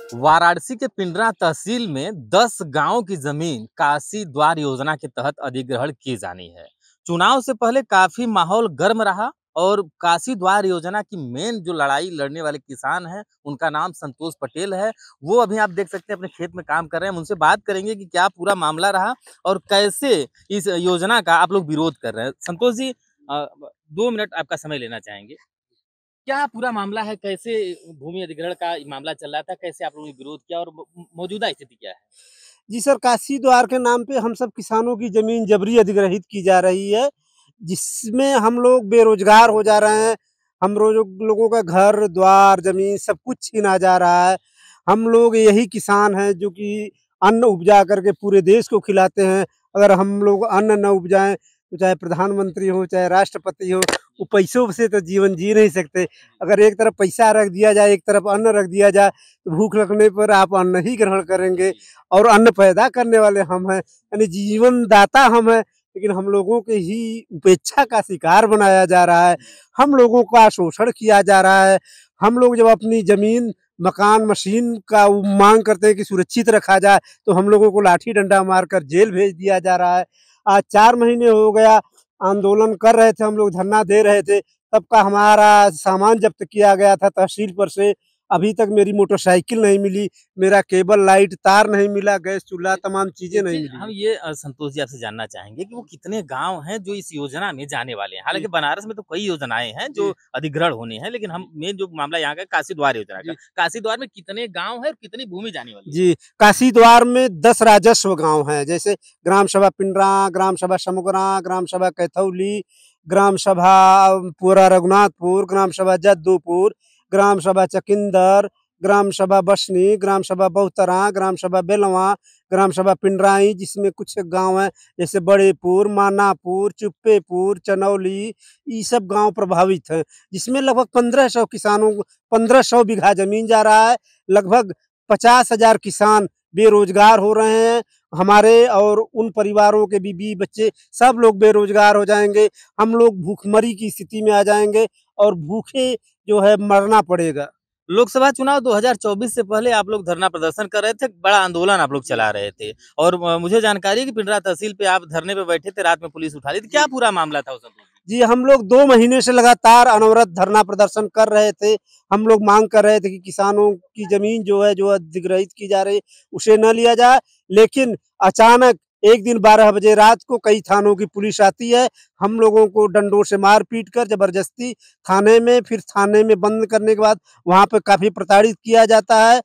वाराणसी के पिंडरा तहसील में 10 गांव की जमीन काशी द्वार योजना के तहत अधिग्रहण की जानी है। चुनाव से पहले काफी माहौल गर्म रहा और काशी द्वार योजना की मेन जो लड़ाई लड़ने वाले किसान हैं, उनका नाम संतोष पटेल है। वो अभी आप देख सकते हैं अपने खेत में काम कर रहे हैं। हम उनसे बात करेंगे कि क्या पूरा मामला रहा और कैसे इस योजना का आप लोग विरोध कर रहे हैं। संतोष जी, 2 मिनट आपका समय लेना चाहेंगे। क्या पूरा मामला है? कैसे भूमि अधिग्रहण का मामला चल रहा था? कैसे आप लोगों ने विरोध किया और मौजूदा स्थिति क्या है? जी सर, काशी द्वार के नाम पे हम सब किसानों की ज़मीन जबरी अधिग्रहित की जा रही है, जिसमें हम लोग बेरोज़गार हो जा रहे हैं। हम लोगों का घर-द्वार, ज़मीन सब कुछ छीना जा रहा है। हम लोग यही किसान हैं जो कि अन्न उपजा करके पूरे देश को खिलाते हैं। अगर हम लोग अन्न न उपजाएँ, तो चाहे प्रधानमंत्री हो, चाहे राष्ट्रपति हो, वो पैसों से तो जीवन जी नहीं सकते। अगर एक तरफ पैसा रख दिया जाए, एक तरफ अन्न रख दिया जाए, तो भूख लगने पर आप अन्न ही ग्रहण करेंगे। और अन्न पैदा करने वाले हम हैं, यानी जीवनदाता हम हैं, लेकिन हम लोगों के ही उपेक्षा का शिकार बनाया जा रहा है। हम लोगों का शोषण किया जा रहा है। हम लोग जब अपनी ज़मीन, मकान, मशीन का वो माँग करते हैं कि सुरक्षित रखा जाए, तो हम लोगों को लाठी डंडा मारकर जेल भेज दिया जा रहा है। आज 4 महीने हो गया आंदोलन कर रहे थे, हम लोग धरना दे रहे थे, तब का हमारा सामान जब्त किया गया था तहसील पर से। अभी तक मेरी मोटरसाइकिल नहीं मिली, मेरा केबल, लाइट, तार नहीं मिला, गैस चूल्हा, तमाम चीज़ें नहीं जी, मिली हम हैं। ये संतोष जी आपसे जानना चाहेंगे कि वो कितने गाँव हैं जो इस योजना में जाने वाले हैं? जी, हालाँकि बनारस में तो कई योजनाएँ हैं जो जी, अधिग्रहण होने हैं, लेकिन हम मेन जो मामला यहाँ का है काशी द्वार योजना का। जी, काशी द्वार में कितने गाँव हैं और कितनी भूमि जाने वाली है? जी। काशी द्वार में 10 राजस्व गाँव हैं, जैसे ग्राम सभा पिंडरा, ग्राम सभा समगुरा, ग्राम सभा कैथौली, ग्राम सभा पूरा रघुनाथपुर, ग्राम सभा जद्दूपुर, ग्राम सभा चकिंदर, ग्राम सभा बसनी, ग्राम सभा बहुतरा, ग्राम सभा बेलवा, ग्राम सभा पिंडराई, जिसमें कुछ गाँव हैं जैसे बड़ेपुर, मानापुर, चुप्पेपुर, चनौली, ये सब गाँव प्रभावित हैं, जिसमें लगभग 1500 किसानों को 1500 बीघा ज़मीन जा रहा है। लगभग 50,000 किसान बेरोजगार हो रहे हैं। हमारे और उन परिवारों के बीवी बच्चे सब लोग बेरोजगार हो जाएँगे। हम लोग भूखमरी की स्थिति में आ जाएँगे और भूखे जो है मरना पड़ेगा। लोकसभा चुनाव 2024 से पहले आप लोग धरना प्रदर्शन कर रहे थे, बड़ा आंदोलन आप लोग चला रहे थे और मुझे जानकारी है कि पिंडरा तहसील पे आप धरने पे बैठे थे, रात में पुलिस उठा ली थी। क्या जी। पूरा मामला था उस संतोष जी? जी, हम लोग 2 महीने से लगातार अनवरत धरना प्रदर्शन कर रहे थे। हम लोग माँग कर रहे थे कि किसानों की ज़मीन जो है, जो अधिग्रहित की जा रही है, उसे न लिया जाए। लेकिन अचानक एक दिन 12 बजे रात को कई थानों की पुलिस आती है। हम लोगों को डंडों से मार-पीट कर ज़बरदस्ती थाने में, फिर थाने में बंद करने के बाद वहाँ पे काफ़ी प्रताड़ित किया जाता है।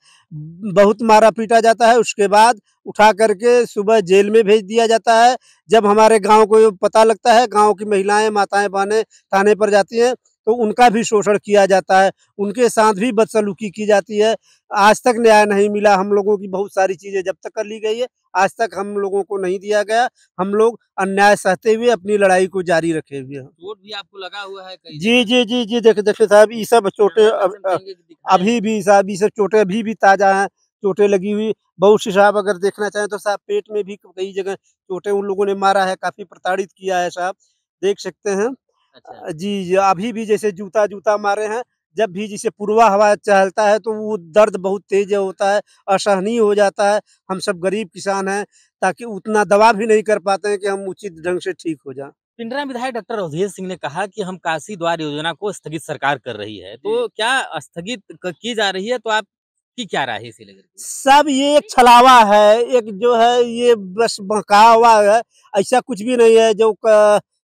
बहुत मारा-पीटा जाता है। उसके बाद उठा कर के सुबह जेल में भेज दिया जाता है। जब हमारे गाँव को पता लगता है, गाँव की महिलाएँ, माताएँ, बहनें थाने पर जाती हैं, तो उनका भी शोषण किया जाता है, उनके साथ भी बदसलूकी की जाती है। आज तक न्याय नहीं मिला, हम लोगों की बहुत सारी चीज़ें जब्त कर ली गई है, आज तक हम लोगों को नहीं दिया गया। हम लोग अन्याय सहते हुए अपनी लड़ाई को जारी रखे हुए हैं। चोट भी आपको लगा हुआ है कई जी, जगह? जी, जी, जी, देखिए साहब, ये सब चोटें प्रमाण दर्शन कहेंगे कि दिखाएँ अभी हैं? भी साहब, ये सब चोटें अभी भी ताज़ा हैं, चोटें लगी हुई। बहुत सी साहब अगर देखना चाहें तो साहब पेट में भी कई जगह चोटें उन लोगों ने मारा है, काफ़ी प्रताड़ित किया है साहब, देख सकते हैं। अच्छा। जी, जी, अभी भी जैसे जूता मारे हैं, जब भी जैसे पूर्वा हवा चलता है तो वो दर्द बहुत तेज़ होता है, असहनीय हो जाता है। हम सब गरीब किसान हैं, ताकि उतना दवा भी नहीं कर पाते हैं कि हम उचित ढंग से ठीक हो जाएँ। पिंडरा विधायक डॉक्टर अवधेश सिंह ने कहा कि हम काशी द्वार योजना को स्थगित सरकार कर रही है। जी। तो क्या स्थगित की जा रही है? तो आपकी क्या राय है इसे लेकर के? सब ये एक छलावा है, एक जो है ये बस बहकावा हुआ है, ऐसा कुछ भी नहीं है। जो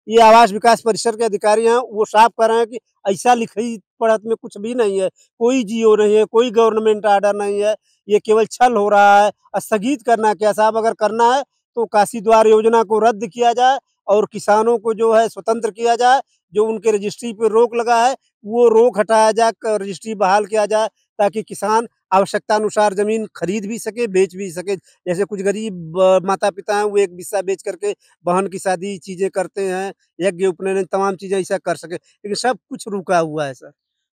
ये आवास विकास परिषद के अधिकारी हैं, वो साफ कह रहे हैं कि ऐसा लिखी पढ़त में कुछ भी नहीं है, कोई जीओ नहीं है, कोई गवर्नमेंट ऑर्डर नहीं है, ये केवल छल हो रहा है। स्थगित करना क्या साहब, अगर करना है तो काशी द्वार योजना को रद्द किया जाए और किसानों को जो है स्वतंत्र किया जाए। जो उनके रजिस्ट्री पे रोक लगा है, वो रोक हटाया जाए, रजिस्ट्री बहाल किया जाए, ताकि किसान आवश्यकतानुसार ज़मीन खरीद भी सके, बेच भी सके। जैसे कुछ गरीब माता-पिता हैं, वो एक बिस्सा बेच कर के बहन की शादी चीज़ें करते हैं, यज्ञ, उपनयन तमाम चीज़ें ऐसा कर सके। लेकिन सब कुछ रुका हुआ है सर।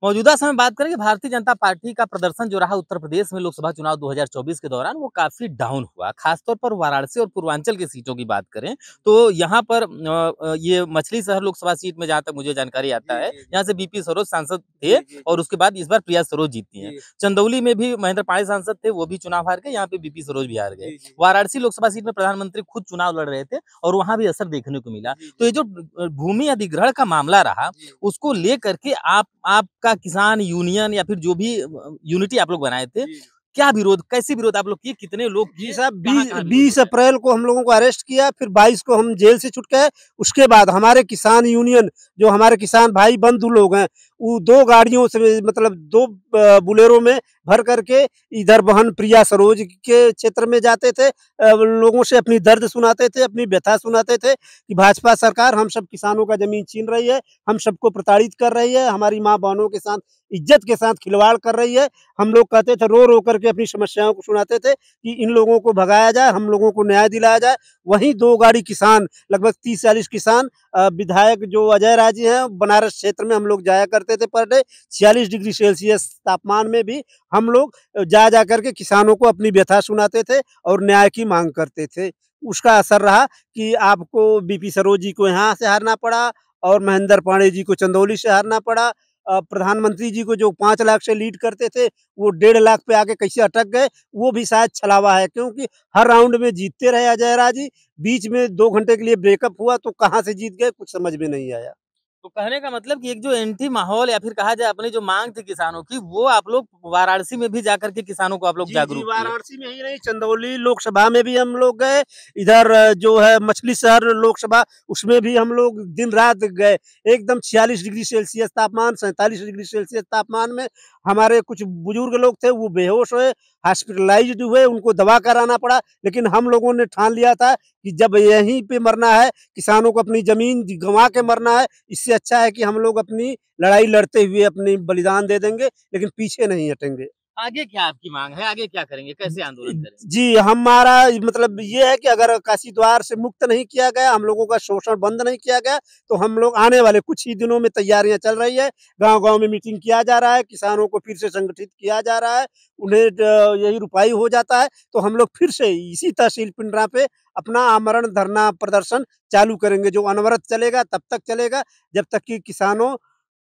मौजूदा समय बात करें कि भारतीय जनता पार्टी का प्रदर्शन जो रहा उत्तर प्रदेश में लोकसभा चुनाव 2024 के दौरान वो काफी डाउन हुआ। खासतौर पर वाराणसी और पूर्वांचल की सीटों की बात करें तो यहाँ पर ये मछली शहर लोकसभा सीट में जहाँ तक मुझे जानकारी आता है, यहाँ से बीपी सरोज सांसद थे और उसके बाद इस बार प्रिया सरोज जीती हैं। चंदौली में भी महेंद्र पांडे सांसद थे, वो भी चुनाव हार गए, यहाँ पे बीपी सरोज भी हार गए। वाराणसी लोकसभा सीट में प्रधानमंत्री खुद चुनाव लड़ रहे थे और वहाँ भी असर देखने को मिला। तो ये जो भूमि अधिग्रहण का मामला रहा, उसको लेकर के आपका किसान यूनियन या फिर जो भी यूनिटी आप लोग बनाए थे, क्या विरोध, कैसे विरोध आप लोग किए, कितने लोग जी किए, साहब, कहाँ-कहाँ विरोध 20 हुआ? अप्रैल को हम लोगों को अरेस्ट किया, फिर 22 को हम जेल से छूट के आए। उसके बाद हमारे किसान यूनियन, जो हमारे किसान भाई बंधु लोग हैं, वो 2 गाड़ियों से मतलब 2 बोलेरो में भर करके इधर बहन प्रिया सरोज के क्षेत्र में जाते थे। लोगों से अपनी दर्द सुनाते थे, अपनी व्यथा सुनाते थे कि भाजपा सरकार हम सब किसानों का ज़मीन छीन रही है, हम सबको प्रताड़ित कर रही है, हमारी माँ-बहनों के साथ इज़्ज़त के साथ खिलवाड़ कर रही है। हम लोग कहते थे, रो-रो करके अपनी समस्याओं को सुनाते थे कि इन लोगों को भगाया जाए, हम लोगों को न्याय दिलाया जाए। वहीं 2 गाड़ी किसान, लगभग 30-40 किसान, विधायक जो अजय राय जी हैं, बनारस क्षेत्र में हम लोग जाया करते थे पर डे। 46 डिग्री सेल्सियस तापमान में भी हम लोग जा करके किसानों को अपनी व्यथा सुनाते थे और न्याय की माँग करते थे। उसका असर रहा कि आपको बीपी सरोज जी को यहाँ से हारना पड़ा और महेंद्र पांडे जी को चंदौली से हारना पड़ा। प्रधानमंत्री जी को जो 5 लाख से लीड करते थे, वो 1.5 लाख पे आके कैसे अटक गए, वो भी शायद छलावा है, क्योंकि हर राउंड में जीतते रहे अजय राय जी। बीच में 2 घंटे के लिए ब्रेकअप हुआ तो कहाँ से जीत गए, कुछ समझ में नहीं आया। तो कहने का मतलब कि एक जो एंटी माहौल या फिर कहा जाए अपनी जो मांग थी किसानों की, वो आप लोग वाराणसी में भी जाकर के किसानों को आप लोग जी, जी, जागरूक किए। वाराणसी में ही नहीं, चंदौली लोकसभा में भी हम लोग गए। इधर जो है मछली शहर लोकसभा, उसमें भी हम लोग दिन-रात गए। एकदम 46 डिग्री सेल्सियस तापमान, 47 डिग्री सेल्सियस तापमान में हमारे कुछ बुजुर्ग लोग थे, वो बेहोश हुए, हॉस्पिटलाइज़्ड हुए, उनको दवा कराना पड़ा। लेकिन हम लोगों ने ठान लिया था कि जब यहीं पे मरना है, किसानों को अपनी ज़मीन गँवा के मरना है, इससे अच्छा है कि हम लोग अपनी लड़ाई लड़ते हुए अपनी बलिदान दे देंगे, लेकिन पीछे नहीं हटेंगे। आगे क्या आपकी मांग है? आगे क्या करेंगे? कैसे आंदोलन करेंगे? जी, हमारा मतलब ये है कि अगर काशी द्वार से मुक्त नहीं किया गया, हम लोगों का शोषण बंद नहीं किया गया, तो हम लोग आने वाले कुछ ही दिनों में तैयारियाँ चल रही है। गाँव-गाँव में मीटिंग किया जा रहा है, किसानों को फिर से संगठित किया जा रहा है, उन्हें यही रुपाई हो जाता है, तो हम लोग फिर से इसी तहसील पिंडरा पे अपना आमरण धरना प्रदर्शन चालू करेंगे, जो अनवरत चलेगा, तब तक चलेगा, जब तक कि किसानों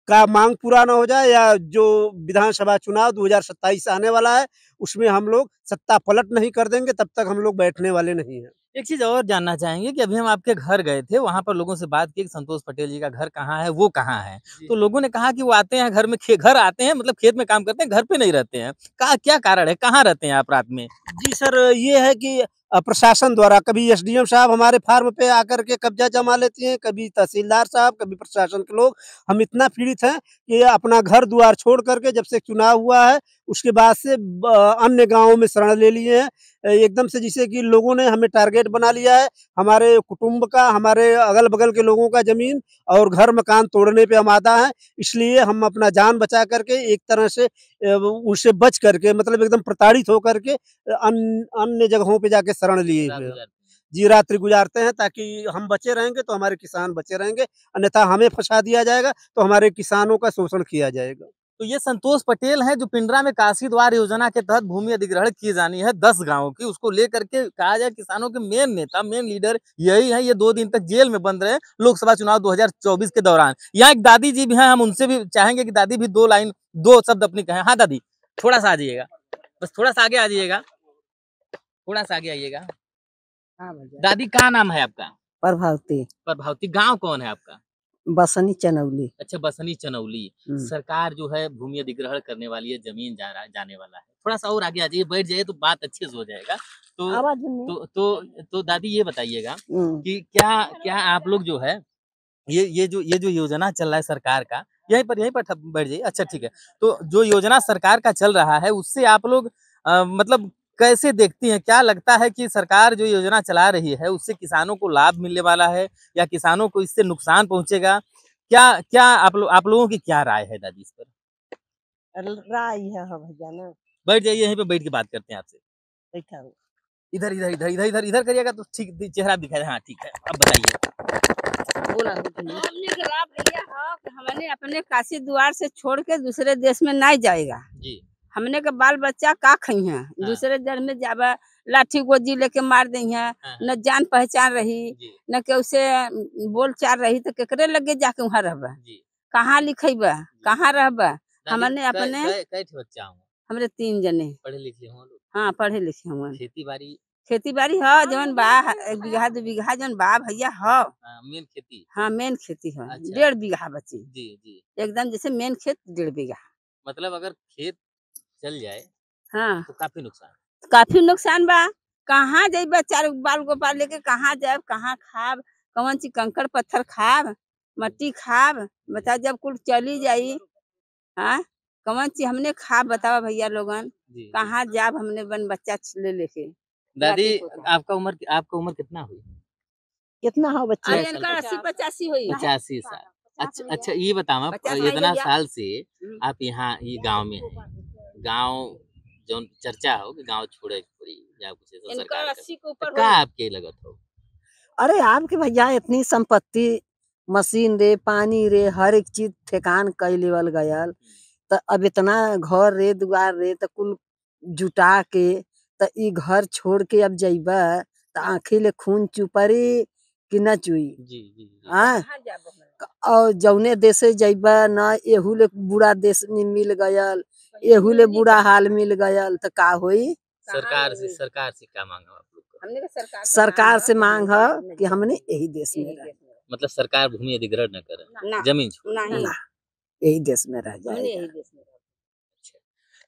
का मांग पूरा ना हो जाए, या जो विधानसभा चुनाव 2027 आने वाला है, उसमें हम लोग सत्ता पलट नहीं कर देंगे, तब तक हम लोग बैठने वाले नहीं हैं। एक चीज़ और जानना चाहेंगे कि अभी हम आपके घर गए थे, वहाँ पर लोगों से बात की कि संतोष पटेल जी का घर कहाँ है, वो कहाँ है? जी। तो लोगों ने कहा कि वो आते हैं घर में घर आते हैं मतलब खेत में काम करते हैं, घर पे नहीं रहते हैं। का क्या कारण है? कहाँ रहते हैं आप रात में? जी सर, ये है कि प्रशासन द्वारा कभी एसडीएम साहब हमारे फार्म पे आकर के कब्जा जमा लेती हैं, कभी तहसीलदार साहब, कभी प्रशासन के लोग। हम इतना पीड़ित हैं कि अपना घर-द्वार छोड़ कर के जब से चुनाव हुआ है, उसके बाद से अन्य गाँवों में शरण ले लिए हैं। एकदम से जैसे कि लोगों ने हमें टारगेट बना लिया है, हमारे कुटुंब का, हमारे अगल-बगल के लोगों का ज़मीन और घर-मकान तोड़ने पे आमादा हैं। इसलिए हम अपना जान बचा कर के एक तरह से उनसे बच करके, मतलब एकदम प्रताड़ित होकर के अन्य जगहों पे जाके शरण लिए रात हुए हैं। गुज़ारते हैं। जी, रात्रि गुज़ारते हैं ताकि हम बचे रहेंगे तो हमारे किसान बचे रहेंगे, अन्यथा हमें फँसा दिया जाएगा तो हमारे किसानों का शोषण किया जाएगा। तो ये संतोष पटेल हैं जो पिंडरा में काशी द्वार योजना के तहत भूमि अधिग्रहण की जानी है 10 गाँव की, उसको लेकर के कहा जाए किसानों के मेन नेता, मेन लीडर यही है। ये 2 दिन तक जेल में बंद रहे लोकसभा चुनाव 2024 के दौरान। यहाँ एक दादी जी भी हैं, हम उनसे भी चाहेंगे कि दादी भी 2 लाइन 2 शब्द अपनी कहें। हाँ दादी, थोड़ा-सा आ जाइएगा, बस थोड़ा-सा आगे आ जाइएगा, थोड़ा-सा आगे आइएगा। हाँ भैया। दादी क्या नाम है आपका? प्रभावती, प्रभावती, गाँव कौन है आपका? बसनी चनौली। अच्छा, बसनी चनौली। सरकार जो है भूमि अधिग्रहण करने वाली है, ज़मीन जाने वाला है। थोड़ा-सा और आगे आ जाइए, बैठ जाइए तो बात अच्छे से हो जाएगा। तो आवाज़ नहीं। तो दादी ये बताइएगा कि क्या क्या आप लोग जो है ये जो योजना चल रहा है सरकार का, यहीं पर बैठ जाइए। अच्छा ठीक है। तो जो योजना सरकार का चल रहा है उससे आप लोग मतलब कैसे देखती हैं? क्या लगता है कि सरकार जो योजना चला रही है उससे किसानों को लाभ मिलने वाला है या किसानों को इससे नुकसान पहुँचेगा? क्या क्या आप लोगों की क्या राय है दादी इस पर? राय है हाँ भैया ना। बैठ जाइए, यहीं पे बैठ के बात करते हैं आपसे। बैठा हूँ। इधर करिएगा तो ठीक चेहरा दिखाई हाँ, ठीक है। अब बताइए। बोला हमने के लाभ भैया हो कि हमने अपने काशी द्वार से छोड़ के दूसरे देश में नहीं जाएगा। जी। हमने के बाल बच्चा का खई है हाँ। दूसरे देश में जाबा लाठी गोजी लेके मार दी है, हाँ। न जान पहचान रही जी। न के उसे बोल चाल रही तो केकरे लगे जाके वहाँ रहबा, जी। कहाँ लिखेबा, कहाँ रहबा। दादी, हमने अपने कै ठे बच्चा हो? हमरे 3 जने पढ़े लिखे हो लोग? हाँ पढ़े लिखे हुए। खेती बाड़ी? खेती बाड़ी ह जवन बा 1 बीघा 2 बीघा जवन बा भैया ह। मेन खेती? हाँ मेन खेती है। अच्छा। 1.5 बीघा बची जी जी। एकदम जैसे मेन खेत 1.5 बीघा। मतलब अगर खेत चल जाए हाँ तो काफी नुकसान। काफी नुकसान बा। कहाँ जाइबा 4 बाल गोपाल लेके कहाँ जाब, कहाँ खाब, कौन सी कंकड़ पत्थर खाब, मट्टी खाब। बता जब कुल चली जाई हाँ कौन सी हमने खाब बतावा भैया लोगन। जी, जी। कहाँ जाब हमने बन बच्चा ले लेके। दादी नाती पोता। आपका उम्र कितना हुई? कितना हो बच्चे? अरे इनका 80-85 हुई। 85 साल। अच्छा अच्छा, ये बतावा 50 नहीं इतना भैया। साल से आप यहाँ ये गांव में हैं। गांव जौन चर्चा हो कि गांव छोड़े के पड़ी या कुछ ऐसा इनका सरकार 80 के का ऊपर का हुई। आपके लगत हो? अरे आपके भैया इतनी संपत्ति मशीन रे पानी रे हर एक चीज ठेकान कई लेवल गयल तो अब इतना घर रे दुआर रे तो कुल जुटा के तो ई घर छोड़ के अब जइबा तो आँखी ले खून चुपरी कि न चुई जी जी जी। हाँ कहाँ जाब हमने? और जौने देशे जइबा न एहू ले बुरा देश में मिल गयल एहू ले बुरा हाल मिल गयल तो का होई। सरकार से क्या मांगा आप लोग को? हमने के सरकार से मांग है हमने कि हमने यही देश में यही रह देश में मतलब सरकार भूमि अधिग्रहण न करे, ना जमीन छोड़। नहीं ना यही देश में रह हमने जाएगा। यही देश में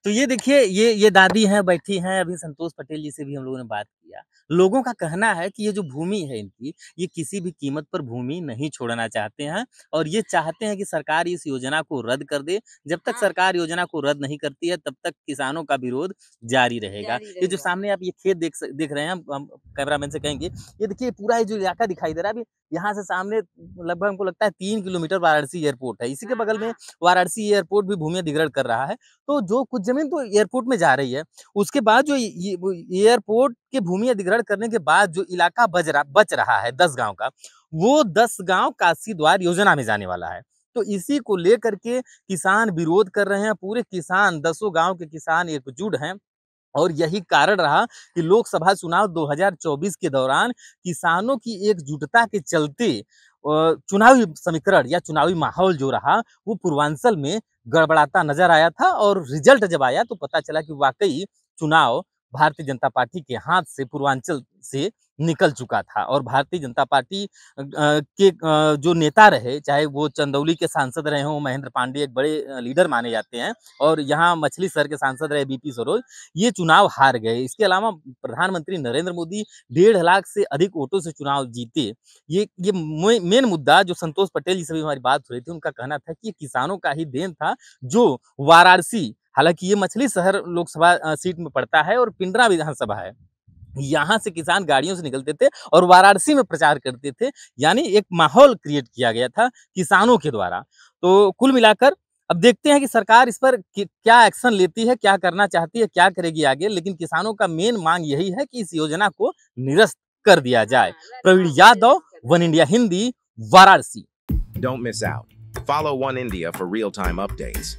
तो ये देखिए ये दादी हैं बैठी हैं, अभी संतोष पटेल जी से भी हम लोगों ने बात किया। लोगों का कहना है कि ये जो भूमि है इनकी, ये किसी भी कीमत पर भूमि नहीं छोड़ना चाहते हैं और ये चाहते हैं कि सरकार इस योजना को रद्द कर दे। जब तक सरकार योजना को रद्द नहीं करती है तब तक किसानों का विरोध जारी रहेगा। ये जो सामने आप ये खेत देख रहे हैं, हम कैमरामैन से कहेंगे, ये देखिए पूरा ये जो इलाका दिखाई दे रहा है, अभी यहाँ से सामने लगभग हमको लगता है 3 किलोमीटर वाराणसी एयरपोर्ट है। इसी के बगल में वाराणसी एयरपोर्ट भी भूमि अधिग्रहण कर रहा है। तो जो कुछ जमीन तो एयरपोर्ट में जा रही है, उसके बाद जो ये एयरपोर्ट के भूमि अधिग्रहण करने के बाद जो इलाका बच रहा है 10 गांव का, वो 10 गांव काशी द्वार योजना में जाने वाला है। तो इसी को लेकर के किसान विरोध कर रहे हैं। पूरे किसान 10 गांव के किसान एकजुट हैं और यही कारण रहा कि लोकसभा चुनाव 2024 के दौरान किसानों की एकजुटता के चलते चुनावी समीकरण या चुनावी माहौल जो रहा वो पूर्वांचल में गड़बड़ाता नजर आया था और रिजल्ट जब आया तो पता चला कि वाकई चुनाव भारतीय जनता पार्टी के हाथ से पूर्वांचल से निकल चुका था और भारतीय जनता पार्टी के जो नेता रहे, चाहे वो चंदौली के सांसद रहे हों, महेंद्र पांडे एक बड़े लीडर माने जाते हैं और यहाँ मछली शहर के सांसद रहे बीपी सरोज, ये चुनाव हार गए। इसके अलावा प्रधानमंत्री नरेंद्र मोदी 1.5 लाख से अधिक वोटों से चुनाव जीते। ये मेन मुद्दा जो संतोष पटेल जी से भी हमारी बात हो रही थी, उनका कहना था कि ये किसानों का ही देन था जो वाराणसी, हालांकि ये मछली शहर लोकसभा सीट में पड़ता है और पिंडरा विधानसभा है, यहाँ से किसान गाड़ियों से निकलते थे और वाराणसी में प्रचार करते थे। यानी एक माहौल क्रिएट किया गया था किसानों के द्वारा। तो कुल मिलाकर अब देखते हैं कि सरकार इस पर क्या एक्शन लेती है, क्या करना चाहती है, क्या करेगी आगे। लेकिन किसानों का मेन मांग यही है कि इस योजना को निरस्त कर दिया जाए। Praveen Yadav, one India Hindi, Varanasi. Don't miss out. Follow One India for real-time updates.